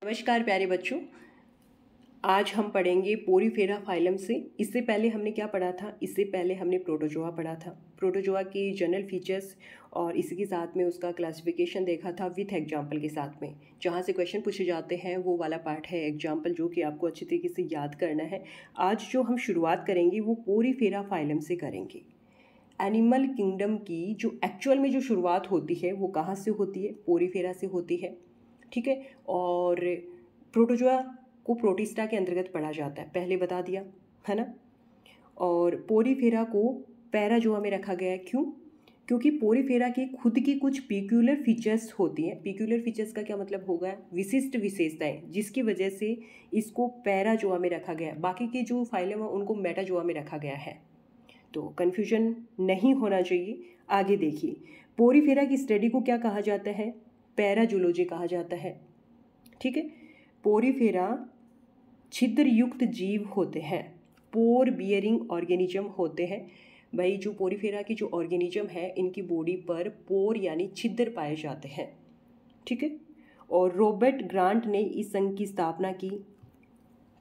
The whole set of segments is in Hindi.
नमस्कार प्यारे बच्चों, आज हम पढ़ेंगे पोरीफेरा फाइलम से। इससे पहले हमने क्या पढ़ा था? इससे पहले हमने प्रोटोजोआ पढ़ा था। प्रोटोजोआ की जनरल फीचर्स और इसी के साथ में उसका क्लासिफिकेशन देखा था विथ एग्जाम्पल के साथ में। जहाँ से क्वेश्चन पूछे जाते हैं वो वाला पार्ट है एग्जाम्पल, जो कि आपको अच्छी तरीके से याद करना है। आज जो हम शुरुआत करेंगे वो पोरीफेरा फाइलम से करेंगे। एनिमल किंगडम की जो एक्चुअल में जो शुरुआत होती है वो कहाँ से होती है? पोरीफेरा से होती है, ठीक है। और प्रोटोजोआ को प्रोटिस्टा के अंतर्गत पढ़ा जाता है, पहले बता दिया है ना। और पोरीफेरा को पैराजोआ में रखा गया है। क्यों? क्योंकि पोरीफेरा की खुद की कुछ पिक्यूलर फीचर्स होती हैं। पिक्यूलर फीचर्स का क्या मतलब होगा? विशिष्ट विशेषताएं, जिसकी वजह से इसको पैराजोआ में रखा गया है। बाकी के जो फाइलम है उनको मेटाजोआ में रखा गया है, तो कन्फ्यूजन नहीं होना चाहिए। आगे देखिए, पोरीफेरा की स्टडी को क्या कहा जाता है? पैराजूलॉजी कहा जाता है, ठीक है। पोरीफेरा छिद्र युक्त जीव होते हैं, पोर बियरिंग ऑर्गेनिज्म होते हैं। भाई जो पोरीफेरा की जो ऑर्गेनिज्म है इनकी बॉडी पर पोर यानी छिद्र पाए जाते हैं, ठीक है। और रॉबर्ट ग्रांट ने इस संघ की स्थापना की।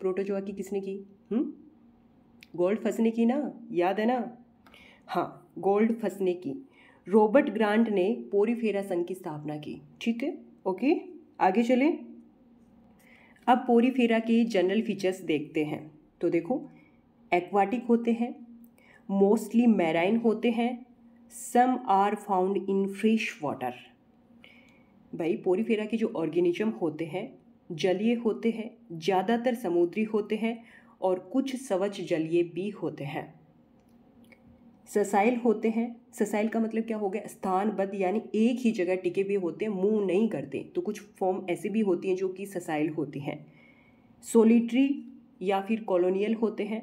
प्रोटोजोआ की किसने की? गोल्डफस ने की ना, याद है ना? हाँ, गोल्डफस ने की। रॉबर्ट ग्रांट ने पोरीफेरा संघ की स्थापना की, ठीक है। ओके, आगे चलें। अब पोरीफेरा के जनरल फीचर्स देखते हैं। तो देखो, एक्वाटिक होते हैं, मोस्टली मैराइन होते हैं, some are found in fresh water. भाई पोरीफेरा के जो ऑर्गेनिज्म होते हैं जलीय होते हैं, ज़्यादातर समुद्री होते हैं और कुछ सवच जलीय भी होते हैं। ससाइल होते हैं। ससाइल का मतलब क्या हो गया? स्थानबद्ध, यानी एक ही जगह टिके हुए होते हैं, मूव नहीं करते। तो कुछ फॉर्म ऐसी भी होती हैं जो कि ससाइल होती हैं। सोलिटरी या फिर कॉलोनियल होते हैं।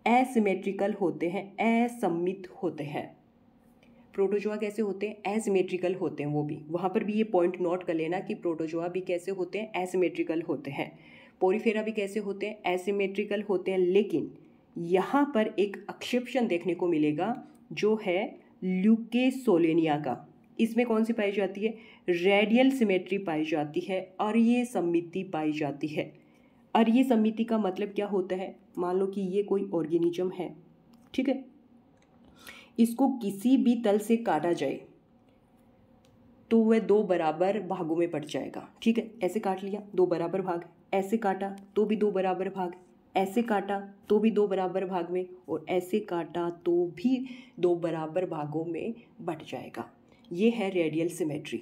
एसिमेट्रिकल होते हैं, असममित होते हैं। प्रोटोजोआ कैसे होते हैं? एसिमेट्रिकल होते हैं। वो भी वहाँ पर भी ये पॉइंट नोट कर लेना कि प्रोटोजोआ भी कैसे होते हैं? एसिमेट्रिकल होते हैं। पोरीफेरा भी कैसे होते हैं? एसिमेट्रिकल होते हैं। लेकिन यहाँ पर एक एक्सेप्शन देखने को मिलेगा, जो है ल्यूकेसोलेनिया का। इसमें कौन सी पाई जाती है? रेडियल सिमेट्री पाई जाती है और ये सममिति पाई जाती है। और ये सममिति का मतलब क्या होता है? मान लो कि ये कोई ऑर्गेनिज्म है, ठीक है। इसको किसी भी तल से काटा जाए तो वह दो बराबर भागों में बट जाएगा, ठीक है। ऐसे काट लिया, दो बराबर भाग। ऐसे काटा तो भी दो बराबर भाग। ऐसे काटा तो भी दो बराबर भाग में, और ऐसे काटा तो भी दो बराबर भागों में बट जाएगा। ये है रेडियल सिमेट्री।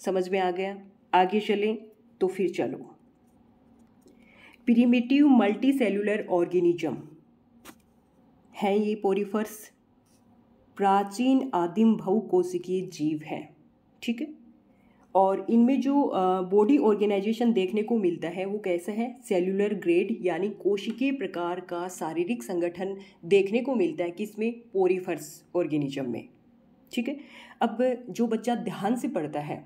समझ में आ गया? आगे चलें तो फिर चलो, प्रिमिटिव मल्टी सेलुलर ऑर्गेनिज्म हैं ये पोरीफर्स। प्राचीन आदिम बहुकोशिकीय जीव हैं, ठीक है। और इनमें जो बॉडी ऑर्गेनाइजेशन देखने को मिलता है वो कैसा है? सेलुलर ग्रेड, यानी कोशिकीय प्रकार का शारीरिक संगठन देखने को मिलता है किसमें? पोरीफर्स ऑर्गेनिज्म में, ठीक है। अब जो बच्चा ध्यान से पढ़ता है,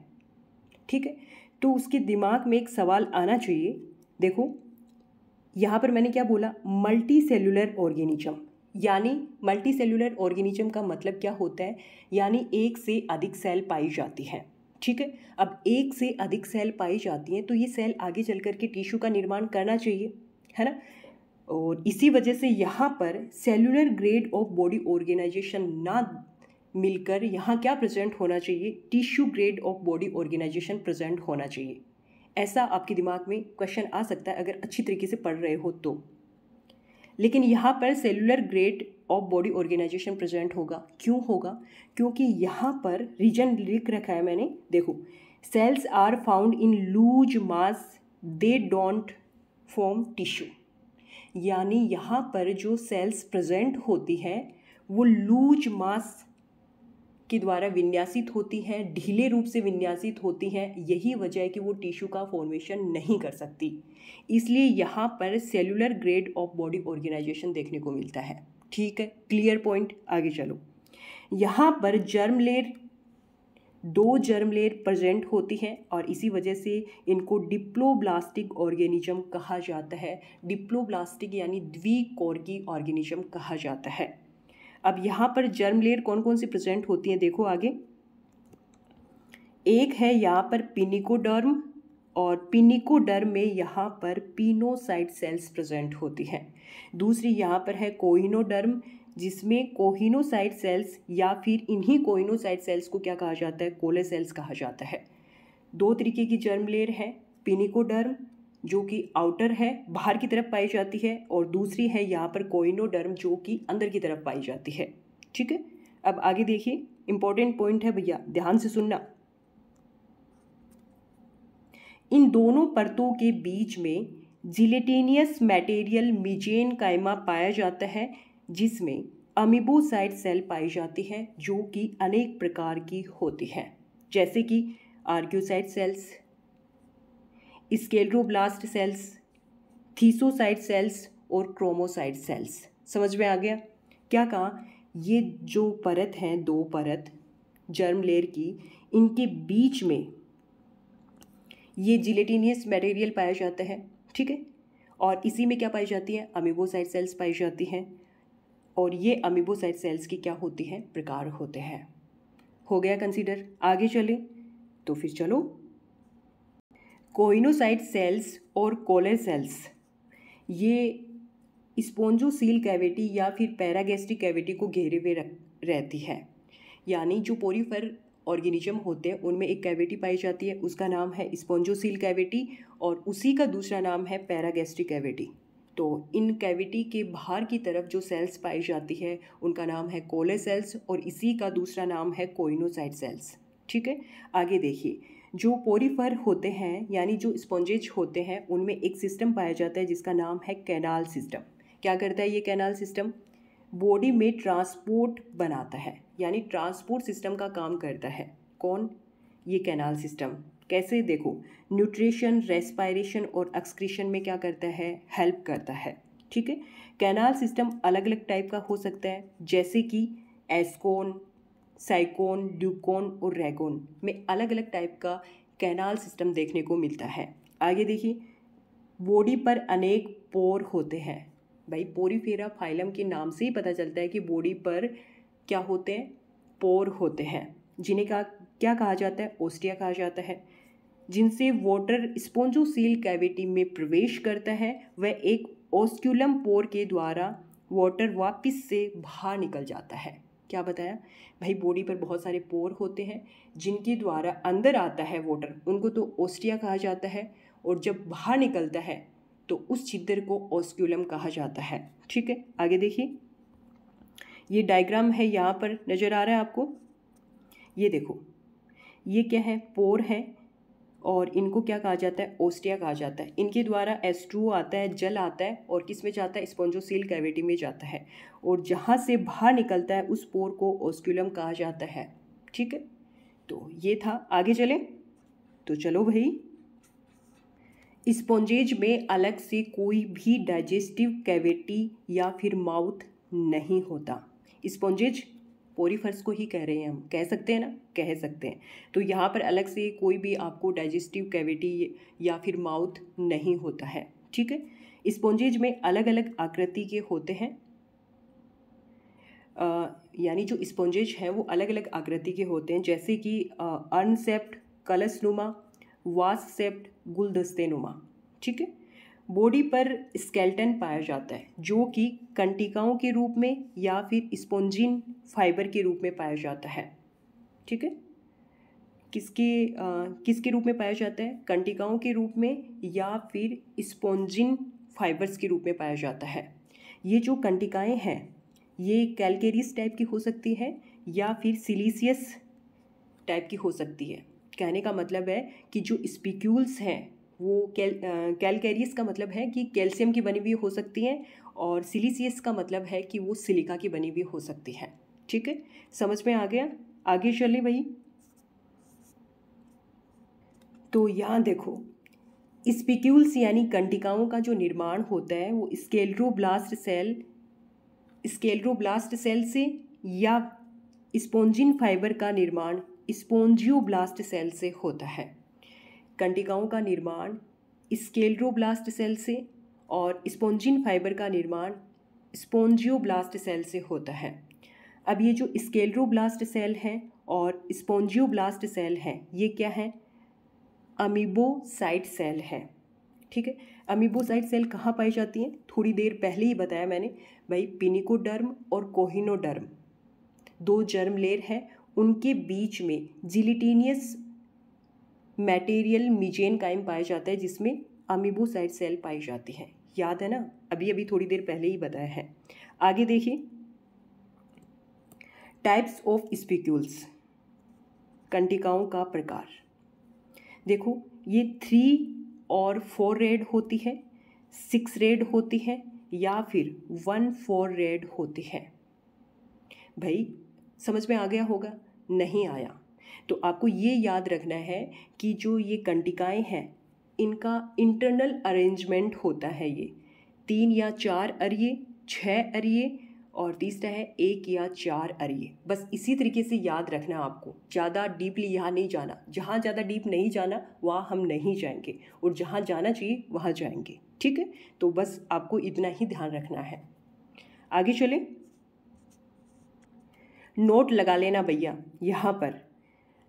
ठीक है, तो उसके दिमाग में एक सवाल आना चाहिए। देखो यहाँ पर मैंने क्या बोला? Multi cellular organism. यानी मल्टी सेलुलर ऑर्गेनिज्म का मतलब क्या होता है? यानी एक से अधिक सेल पाई जाती हैं, ठीक है। अब एक से अधिक सेल पाई जाती हैं तो ये सेल आगे चल कर के टिश्यू का निर्माण करना चाहिए, है ना। और इसी वजह से यहाँ पर cellular grade of body organisation ना मिलकर यहाँ क्या प्रेजेंट होना चाहिए? Tissue grade of body organisation present होना चाहिए। ऐसा आपके दिमाग में क्वेश्चन आ सकता है अगर अच्छी तरीके से पढ़ रहे हो तो। लेकिन यहाँ पर cellular grade of body organisation present होगा। क्यों होगा? क्योंकि यहाँ पर रीजन लिख रखा है मैंने, देखो, cells are found in loose mass, they don't form tissue. यानी यहाँ पर जो सेल्स प्रेजेंट होती हैं वो लूज मास के द्वारा विन्यासित होती हैं, ढीले रूप से विन्यासित होती हैं। यही वजह है कि वो टिश्यू का फॉर्मेशन नहीं कर सकती। इसलिए यहाँ पर cellular grade of body organisation देखने को मिलता है, ठीक है। Clear point? आगे चलो। यहाँ पर जर्म लेयर, दो जर्म लेयर प्रेजेंट होती हैं और इसी वजह से इनको डिप्लोब्लास्टिक ऑर्गेनिज्म कहा जाता है। डिप्लोब्लास्टिक यानी द्विकोर्की ऑर्गेनिज्म कहा जाता है। अब यहाँ पर जर्म लेयर कौन कौन सी प्रेजेंट होती हैं? देखो आगे, एक है यहाँ पर पिनिकोडर्म, और पिनिकोडर्म में यहाँ पर पिनोसाइट सेल्स प्रेजेंट होती हैं। दूसरी यहाँ पर है कोइनोडर्म, जिसमें कोहिनोसाइट सेल्स या फिर इन्हीं कोइनोसाइट सेल्स को क्या कहा जाता है, कोले सेल्स कहा जाता है। दो तरीके की जर्म लेयर है, पिनिकोडर्म जो कि आउटर है, बाहर की तरफ पाई जाती है, और दूसरी है यहाँ पर कोइनोडर्म जो कि अंदर की तरफ पाई जाती है। ठीक है, अब आगे देखिए, इंपॉर्टेंट पॉइंट है भैया, ध्यान से सुनना। इन दोनों परतों के बीच में जिलेटिनियस मटेरियल मीजेनकाइमा पाया जाता है, जिसमें अमीबोसाइट सेल पाई जाती है जो कि अनेक प्रकार की होती है, जैसे कि archaeocyte cells, scleroblast cells, thesocyte cells और क्रोमोसाइट सेल्स। समझ में आ गया? क्या कहा, ये जो परत हैं, दो परत जर्म लेयर की, इनके बीच में ये जिलेटिनियस मटेरियल पाया जाता है। ठीक है, और इसी में क्या पाई जाती है, अमीबोसाइट सेल्स पाई जाती हैं, और ये अमीबोसाइट सेल्स की क्या होती हैं, प्रकार होते हैं। हो गया कंसीडर? आगे चले तो फिर चलो, कोइनोसाइट सेल्स और कोलर सेल्स ये स्पोंजोसील कैविटी या फिर पैरागैस्ट्रिक कैविटी को घेरे हुए रहती है। यानी जो पोरीफर ऑर्गेनिज्म होते हैं उनमें एक कैविटी पाई जाती है, उसका नाम है स्पोंजोसील कैविटी, और उसी का दूसरा नाम है पैरागैस्ट्रिक कैविटी। तो इन कैविटी के बाहर की तरफ जो सेल्स पाई जाती है उनका नाम है कोले सेल्स, और इसी का दूसरा नाम है कोइनोसाइट सेल्स। ठीक है, आगे देखिए, जो पोरीफर होते हैं यानी जो स्पॉन्जेज होते हैं उनमें एक सिस्टम पाया जाता है जिसका नाम है कैनाल सिस्टम। क्या करता है ये कैनाल सिस्टम? बॉडी में ट्रांसपोर्ट बनाता है, यानी ट्रांसपोर्ट सिस्टम का काम करता है। कौन? ये कैनाल सिस्टम। कैसे? देखो, न्यूट्रिशन, रेस्पायरेशन और एक्सक्रीशन में क्या करता है, हेल्प करता है। ठीक है, कैनाल सिस्टम अलग अलग टाइप का हो सकता है, जैसे कि एस्कोन, साइकोन, ड्यूकोन और रैगोन में अलग अलग टाइप का कैनाल सिस्टम देखने को मिलता है। आगे देखिए, बॉडी पर अनेक पोर होते हैं। भाई पोरीफेरा फाइलम के नाम से ही पता चलता है कि बॉडी पर क्या होते हैं, पोर होते हैं, जिन्हें क्या कहा जाता है, ओस्टिया कहा जाता है, जिनसे वाटर स्पोंजोसील कैविटी में प्रवेश करता है। वह एक ओस्क्यूलम पोर के द्वारा वाटर वापस से बाहर निकल जाता है। क्या बताया भाई, बॉडी पर बहुत सारे पोर होते हैं जिनके द्वारा अंदर आता है वाटर, उनको तो ओस्टिया कहा जाता है, और जब बाहर निकलता है तो उस छिद्र को ओस्क्यूलम कहा जाता है। ठीक है, आगे देखिए, ये डायग्राम है, यहाँ पर नज़र आ रहा है आपको, ये देखो, ये क्या है, पोर है, और इनको क्या कहा जाता है, ओस्टिया कहा जाता है। इनके द्वारा H2O आता है, जल आता है, और किस में जाता है, स्पोंजोसील कैविटी में जाता है, और जहाँ से बाहर निकलता है उस पोर को ओस्क्यूलम कहा जाता है। ठीक है, तो ये था। आगे चलें तो चलो भाई, स्पॉन्जेज में अलग से कोई भी डाइजेस्टिव कैविटी या फिर माउथ नहीं होता। स्पॉन्जेज पोरीफर्स को ही कह रहे हैं हम, कह सकते हैं ना, कह सकते हैं। तो यहाँ पर अलग से कोई भी आपको डाइजेस्टिव कैविटी या फिर माउथ नहीं होता है। ठीक है, स्पॉन्जेज में अलग अलग आकृति के होते हैं, यानी जो स्पॉन्जेज हैं वो अलग अलग आकृति के होते हैं, जैसे कि अर्नसेप्ट, कलशनुमा, वास सेप्ट, गुलदस्ते नुमा। ठीक है, बॉडी पर स्केल्टन पाया जाता है जो कि कंटिकाओं के रूप में या फिर स्पॉन्जिन फाइबर के रूप में पाया जाता है। ठीक है, किसके रूप में पाया जाता है, कंटिकाओं के रूप में या फिर स्पॉन्जिन फाइबर्स के रूप में पाया जाता है। ये जो कंटिकाएं हैं ये कैलकेरियस टाइप की हो सकती है या फिर सिलीसियस टाइप की हो सकती है। कहने का मतलब है कि जो स्पिक्यूल्स हैं वो कैलकेरियस का मतलब है कि कैल्शियम की बनी हुई हो सकती हैं, और सिलीसियस का मतलब है कि वो सिलिका की बनी हुई हो सकती है। ठीक है, समझ में आ गया? आगे चले भाई, तो यहाँ देखो, स्पिक्यूल्स यानी कंटिकाओं का जो निर्माण होता है वो स्क्लेरोब्लास्ट सेल से, या स्पॉन्जिन फाइबर का निर्माण स्पोंजियोब्लास्ट सेल से होता है। कंटिकाओं का निर्माण स्क्लेरोब्लास्ट सेल से और स्पॉन्जिन फाइबर का निर्माण स्पोंजियोब्लास्ट सेल से होता है। अब ये जो स्क्लेरोब्लास्ट सेल हैं और स्पोंजियोब्लास्ट सेल हैं, ये क्या हैं, अमीबोसाइट सेल है। ठीक है, अमीबोसाइट सेल कहाँ पाई जाती हैं? थोड़ी देर पहले ही बताया मैंने भाई, पिनिकोडर्म और कोहिनोडर्म 2 जर्म लेयर हैं, उनके बीच में जिलिटिनियस मैटेरियल मीजेनकाइम पाया जाता है जिसमें अमीबोसाइट सेल पाई जाती हैं। याद है ना, अभी अभी थोड़ी देर पहले ही बताया है। आगे देखिए, टाइप्स ऑफ स्पिक्यूल्स, कंटिकाओं का प्रकार। देखो, ये 3 और 4 रेड होती है, 6 रेड होती है, या फिर 1 4 रेड होती है। भाई समझ में आ गया होगा? नहीं आया तो आपको ये याद रखना है कि जो ये कंटिकाएं हैं इनका इंटरनल अरेंजमेंट होता है, ये 3 या 4 अरिये, 6 अरिये, और तीसरा है 1 या 4 अरिये। बस इसी तरीके से याद रखना आपको, ज़्यादा डीपली यहाँ नहीं जाना। जहाँ ज़्यादा डीप नहीं जाना वहाँ हम नहीं जाएंगे, और जहाँ जाना चाहिए वहाँ जाएंगे। ठीक है, तो बस आपको इतना ही ध्यान रखना है। आगे चले, नोट लगा लेना भैया यहाँ पर।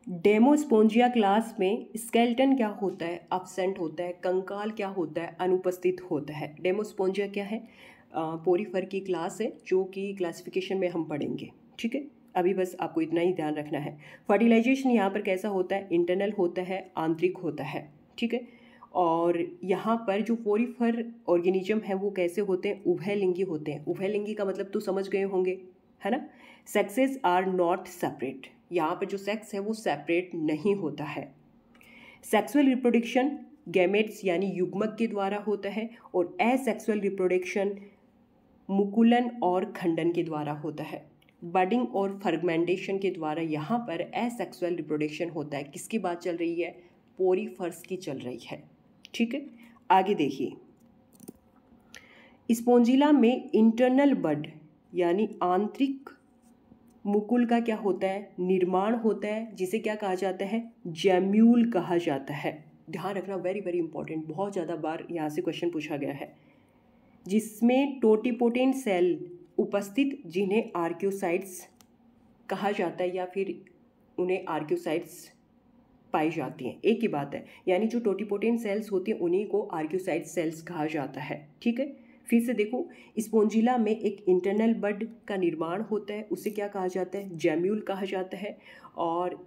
डेमोस्पोंजिया क्लास में स्केलेटन क्या होता है? अब्सेंट होता है। कंकाल क्या होता है? अनुपस्थित होता है। डेमोस्पोंजिया क्या है? पोरीफर की क्लास है जो कि क्लासिफिकेशन में हम पढ़ेंगे। ठीक है, अभी बस आपको इतना ही ध्यान रखना है। फर्टिलाइजेशन यहाँ पर कैसा होता है? इंटरनल होता है, आंतरिक होता है। ठीक है, और यहाँ पर जो पोरीफर ऑर्गेनिज्म है वो कैसे होते हैं? उभयलिंगी होते हैं। उभयलिंगी का मतलब तो समझ गए होंगे, है ना? सेक्सेस आर नॉट सेपरेट, यहाँ पर जो सेक्स है वो सेपरेट नहीं होता है। सेक्सुअल रिप्रोडक्शन गैमेट्स यानी युग्मक के द्वारा होता है, और एसेक्सुअल रिप्रोडक्शन मुकुलन और खंडन के द्वारा होता है। बडिंग और फर्गमेंटेशन के द्वारा यहाँ पर एसेक्सुअल रिप्रोडक्शन होता है। किसकी बात चल रही है? पोरीफर्स की चल रही है। ठीक है, आगे देखिए, स्पोंजिला में इंटरनल बड यानी आंतरिक मुकुल का क्या होता है? निर्माण होता है, जिसे क्या कहा जाता है? जैम्यूल कहा जाता है। ध्यान रखना, वेरी वेरी इंपॉर्टेंट, बहुत ज़्यादा बार यहाँ से क्वेश्चन पूछा गया है। जिसमें टोटिपोटेंट सेल उपस्थित, जिन्हें आर्क्योसाइट्स कहा जाता है, या फिर उन्हें आर्क्योसाइट्स पाई जाती हैं। एक ही बात है, यानी जो टोटिपोटेंट सेल्स होती हैं उन्हीं को आर्क्योसाइट सेल्स कहा जाता है। ठीक है, फिर से देखो, स्पोंजिला में एक इंटरनल बड का निर्माण होता है, उसे क्या कहा जाता है? जैम्यूल कहा जाता है। और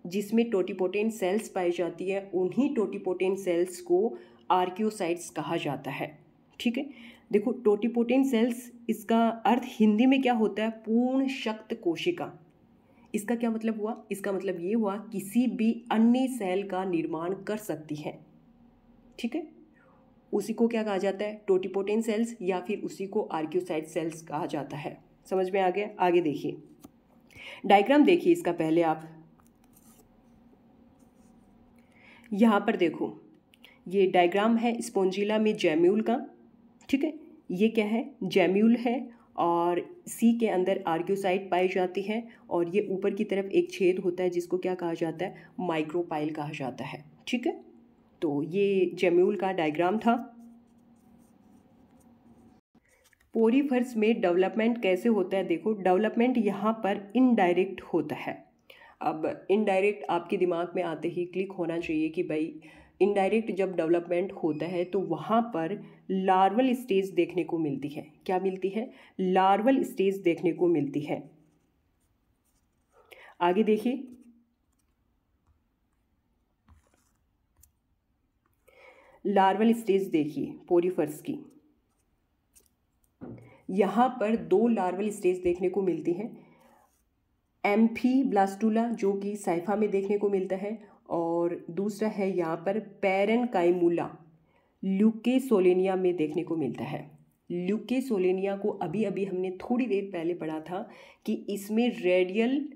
जिसमें टोटिपोटेंट सेल्स पाई जाती है उन्हीं टोटिपोटेंट सेल्स को आर्क्योसाइट्स कहा जाता है। ठीक है, देखो, टोटिपोटेंट सेल्स, इसका अर्थ हिंदी में क्या होता है? पूर्ण शक्त कोशिका। इसका क्या मतलब हुआ? इसका मतलब ये हुआ किसी भी अन्य सेल का निर्माण कर सकती है। ठीक है, उसी को क्या कहा जाता है? टोटिपोटेंट सेल्स, या फिर उसी को आर्क्योसाइट सेल्स कहा जाता है। समझ में आ गया? आगे देखिए, डायग्राम देखिए इसका पहले आप। यहाँ पर देखो, ये डायग्राम है स्पोंजिला में जैम्यूल का। ठीक है, ये क्या है? जैम्यूल है, और सी के अंदर आर्क्योसाइट पाई जाती है, और ये ऊपर की तरफ एक छेद होता है जिसको क्या कहा जाता है? माइक्रोपाइल कहा जाता है। ठीक है, तो ये जैम्यूल का डायग्राम था। पोरीफर्स में डेवलपमेंट कैसे होता है? देखो, डेवलपमेंट यहाँ पर इनडायरेक्ट होता है। अब इनडायरेक्ट आपके दिमाग में आते ही क्लिक होना चाहिए कि भाई इनडायरेक्ट जब डेवलपमेंट होता है तो वहाँ पर लार्वल स्टेज देखने को मिलती है। क्या मिलती है? लार्वल स्टेज देखने को मिलती है। आगे देखिए, लार्वल स्टेज देखिए पोरीफर्स की। यहाँ पर 2 लार्वल स्टेज देखने को मिलती हैं। एम्फीब्लास्टुला जो कि साइफा में देखने को मिलता है, और दूसरा है यहाँ पर पैरेनकाइमुला ल्यूकेसोलेनिया में देखने को मिलता है। ल्यूकेसोलेनिया को अभी अभी हमने थोड़ी देर पहले पढ़ा था कि इसमें रेडियल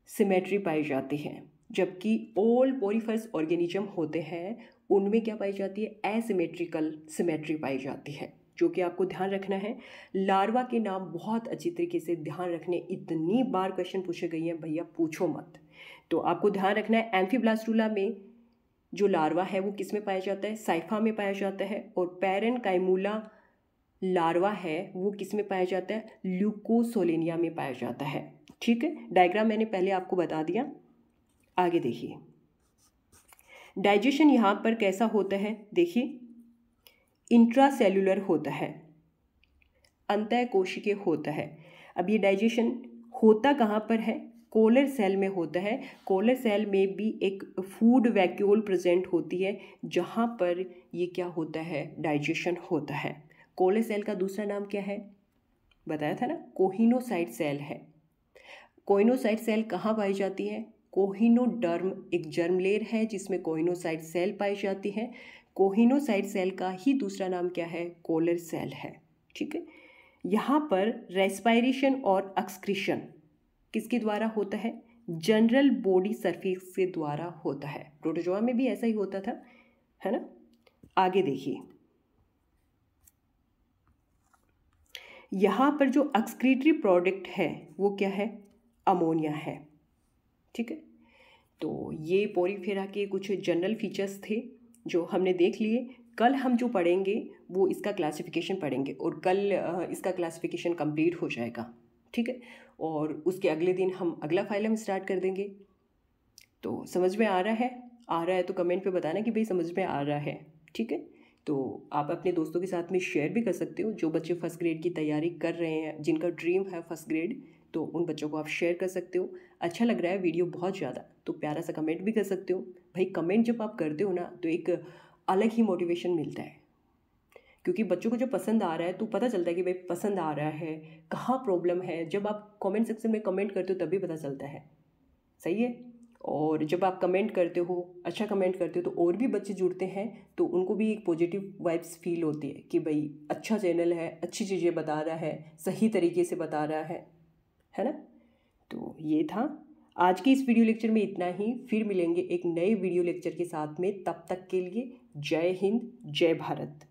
सिमेट्री पाई जाती है, जबकि ऑल पोरीफर्स ऑर्गेनिज्म होते हैं उनमें क्या पाई जाती है? एसिमेट्रिकल सिमेट्री पाई जाती है, जो कि आपको ध्यान रखना है। लार्वा के नाम बहुत अच्छी तरीके से ध्यान रखने, इतनी बार क्वेश्चन पूछे गए हैं भैया, पूछो मत। तो आपको ध्यान रखना है, एम्फीब्लास्टुला में जो लार्वा है वो किस में पाया जाता है? साइफा में पाया जाता है। और पैरेनकाइमुला लार्वा है वो किस में पाया जाता है? ल्यूकोसोलेनिया में पाया जाता है। ठीक है, डायग्राम मैंने पहले आपको बता दिया। आगे देखिए, डाइजेशन यहाँ पर कैसा होता है, देखिए इंट्रासेल्युलर होता है, अंतःकोशिकीय होता है। अब ये डाइजेशन होता कहाँ पर है, कोलर सेल में होता है। कोलर सेल में भी एक फूड वैक्यूल प्रेजेंट होती है जहाँ पर ये क्या होता है, डाइजेशन होता है। कोलर सेल का दूसरा नाम क्या है, बताया था ना, कोहिनोसाइट सेल है। कोहिनोसाइट सेल कहाँ पाई जाती है, कोहिनोडर्म एक जर्म लेयर है जिसमें कोहिनोसाइट सेल पाई जाती है। कोहिनोसाइट सेल का ही दूसरा नाम क्या है, कोलर सेल है। ठीक है, यहाँ पर रेस्पायरेशन और एक्सक्रीशन किसके द्वारा होता है, जनरल बॉडी सरफेस के द्वारा होता है। प्रोटोजोआ में भी ऐसा ही होता था, है ना। आगे देखिए, यहाँ पर जो एक्सक्रीटरी प्रोडक्ट है वो क्या है, अमोनिया है। ठीक है, तो ये पोरीफेरा के कुछ जनरल फीचर्स थे जो हमने देख लिए। कल हम जो पढ़ेंगे वो इसका क्लासिफिकेशन पढ़ेंगे और कल इसका क्लासिफिकेशन कंप्लीट हो जाएगा। ठीक है, और उसके अगले दिन हम अगला फाइलम स्टार्ट कर देंगे। तो समझ में आ रहा है तो कमेंट पे बताना कि भाई समझ में आ रहा है। ठीक है, तो आप अपने दोस्तों के साथ में शेयर भी कर सकते हो, जो बच्चे फर्स्ट ग्रेड की तैयारी कर रहे हैं, जिनका ड्रीम है फर्स्ट ग्रेड, तो उन बच्चों को आप शेयर कर सकते हो। अच्छा लग रहा है वीडियो बहुत ज़्यादा तो प्यारा सा कमेंट भी कर सकते हो। भाई कमेंट जब आप करते हो ना तो एक अलग ही मोटिवेशन मिलता है, क्योंकि बच्चों को जब पसंद आ रहा है तो पता चलता है कि भाई पसंद आ रहा है, कहाँ प्रॉब्लम है। जब आप कमेंट सेक्शन में कमेंट करते हो तभी पता चलता है, सही है। और जब आप कमेंट करते हो, अच्छा कमेंट करते हो, तो और भी बच्चे जुड़ते हैं, तो उनको भी एक पॉजिटिव वाइब्स फील होती है कि भाई अच्छा चैनल है, अच्छी चीज़ें बता रहा है, सही तरीके से बता रहा है ना। तो ये था आज के इस वीडियो लेक्चर में, इतना ही। फिर मिलेंगे एक नए वीडियो लेक्चर के साथ में, तब तक के लिए जय हिंद, जय भारत।